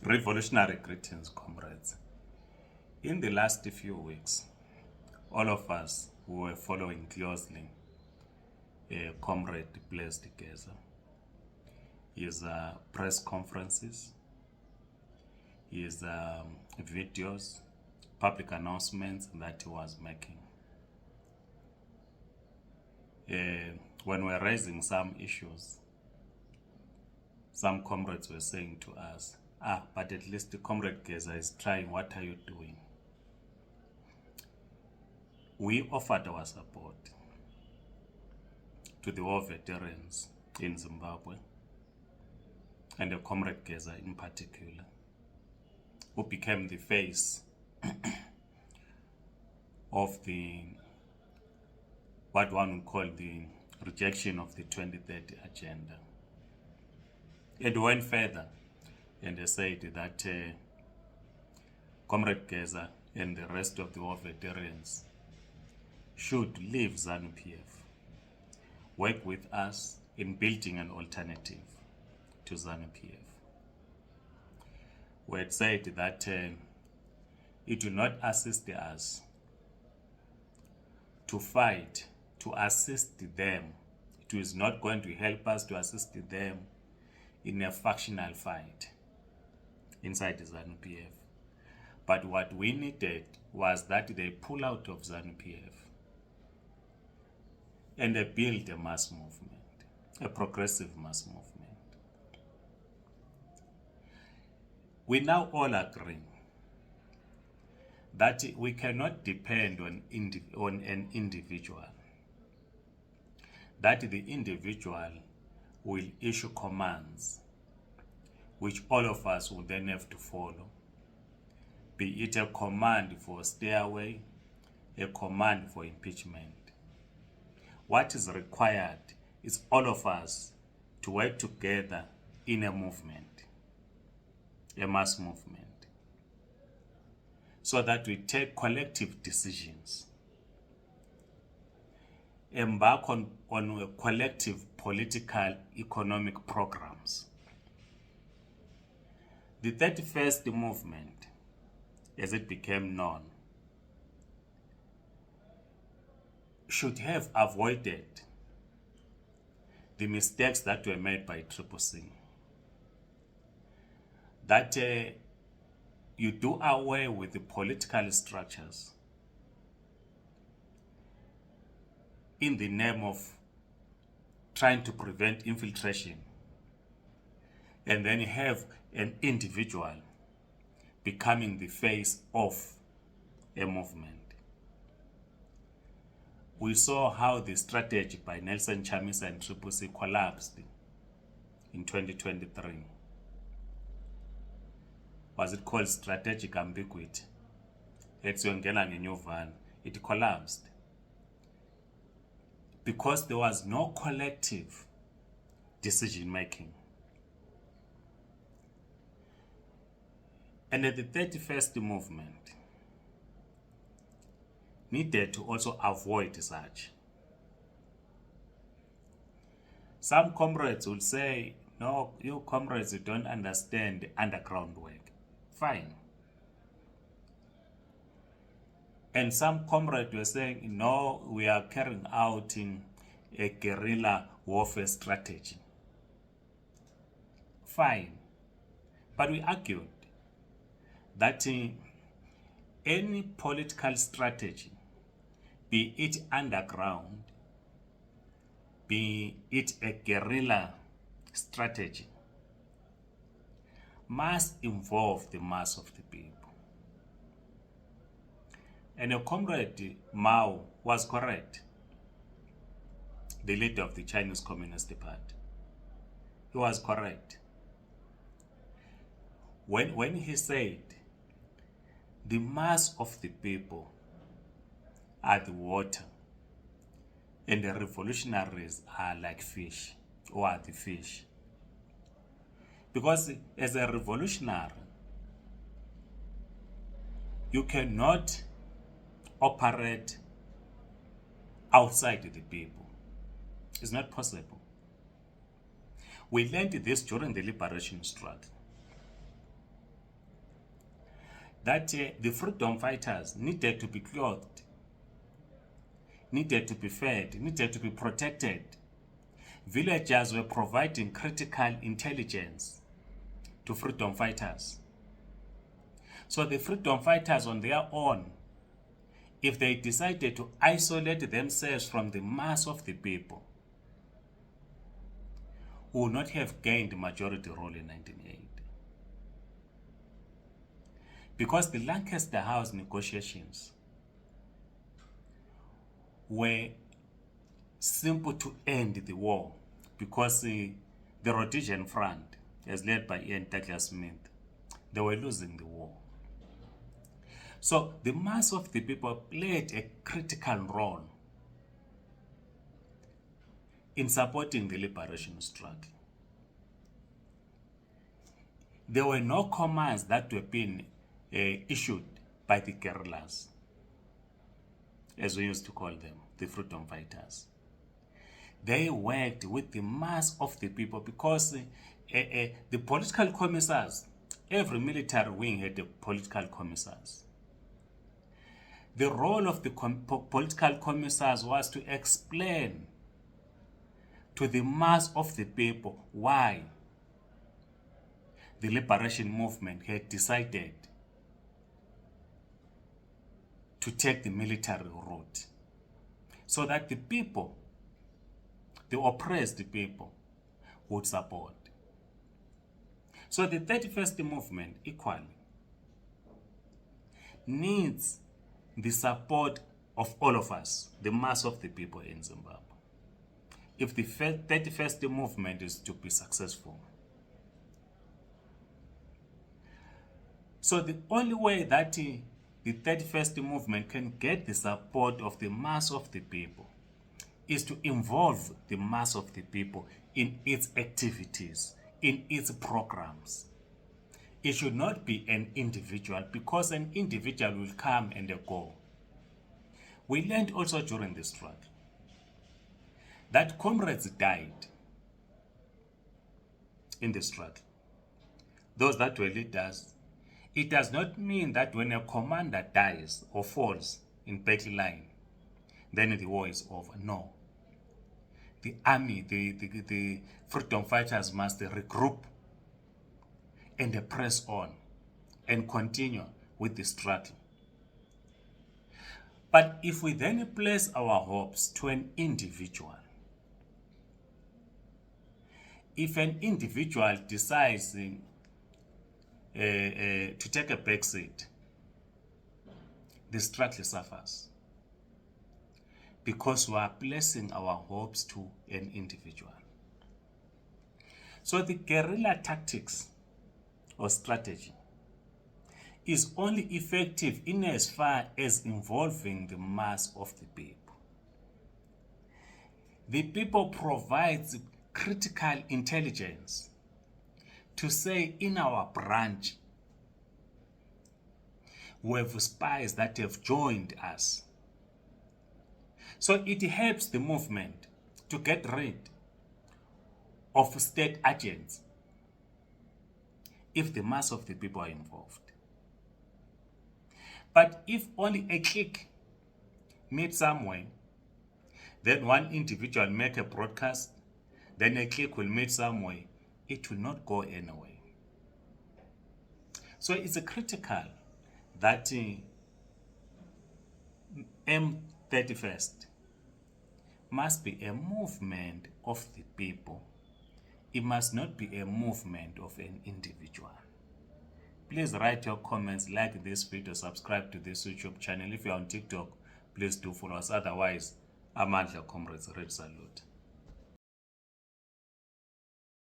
Revolutionary greetings, comrades. In the last few weeks, all of us who were following closely Comrade Cde Geza, his press conferences, his videos, public announcements that he was making. When we were raising some issues, some comrades were saying to us, but at least the Comrade Geza is trying, what are you doing? We offered our support to the war veterans in Zimbabwe, and the Comrade Geza in particular, who became the face of what one would call the rejection of the 2030 agenda. It went further, and they said that Comrade Geza and the rest of the war veterans should leave ZANU-PF, work with us in building an alternative to ZANU-PF. We had said that it will not assist us to fight, to assist them. It is not going to help us to assist them in a factional fight inside ZANU-PF. But what we needed was that they pull out of ZANU-PF and they build a mass movement, a progressive mass movement. We now all agree that we cannot depend on an individual, that the individual will issue commands which all of us will then have to follow, be it a command for stay away, a command for impeachment. What is required is all of us to work together in a movement, a mass movement, so that we take collective decisions, embark on collective political, economic programs. The 31st Movement, as it became known, should have avoided the mistakes that were made by CCC. That you do away with the political structures in the name of trying to prevent infiltration, and then you have an individual becoming the face of a movement. We saw how the strategy by Nelson Chamisa and CCC collapsed in 2023. Was it called strategic ambiguity? It collapsed because there was no collective decision making. And the 31st Movement needed to also avoid such. Some comrades will say, no, you comrades, you don't understand underground work. Fine. And some comrades were saying, no, we are carrying out a guerrilla warfare strategy. Fine. But we argued that any political strategy, be it underground, be it a guerrilla strategy, must involve the mass of the people. And a comrade Mao was correct, the leader of the Chinese Communist Party. He was correct when he said the mass of the people are the water and the revolutionaries are like fish, or are the fish. Because as a revolutionary, you cannot operate outside the people. It's not possible. We learned this during the liberation struggle. that the freedom fighters needed to be clothed, needed to be fed, needed to be protected. Villagers were providing critical intelligence to freedom fighters. So the freedom fighters on their own, if they decided to isolate themselves from the mass of the people, would not have gained majority role in 1980. Because the Lancaster House negotiations were simple to end the war, because the Rhodesian Front, as led by Ian Douglas Smith, they were losing the war. So the mass of the people played a critical role in supporting the liberation struggle. There were no commands that were being issued by the guerrillas, as we used to call them, the freedom fighters. They worked with the mass of the people, because the political commissars, every military wing had a political commissars. The role of the political commissars was to explain to the mass of the people why the liberation movement had decided to take the military route, so that the people, the oppressed people, would support. So the 31st Movement equally needs the support of all of us, the mass of the people in Zimbabwe, if the 31st Movement is to be successful. So the only way that the 31st Movement can get the support of the mass of the people is to involve the mass of the people in its activities, in its programs. It should not be an individual, because an individual will come and go. We learned also during the struggle that comrades died in the struggle, those that were leaders. It does not mean that when a commander dies or falls in battle line, then the war is over. No. The army, the freedom fighters must regroup and press on and continue with the struggle. But if we then place our hopes to an individual, if an individual decides to take a back seat, the struggle suffers, because we are placing our hopes to an individual. So the guerrilla tactics or strategy is only effective in as far as involving the mass of the people. The people provides critical intelligence to say, in our branch, we have spies that have joined us. So it helps the movement to get rid of state agents if the mass of the people are involved. But if only a clique meet somewhere, then one individual make a broadcast, then a clique will meet somewhere, it will not go anywhere. So it's critical that M31st must be a movement of the people. It must not be a movement of an individual. Please write your comments, like this video, subscribe to this YouTube channel. If you're on TikTok, please do follow us. Otherwise, Amandla Comrades, red salute.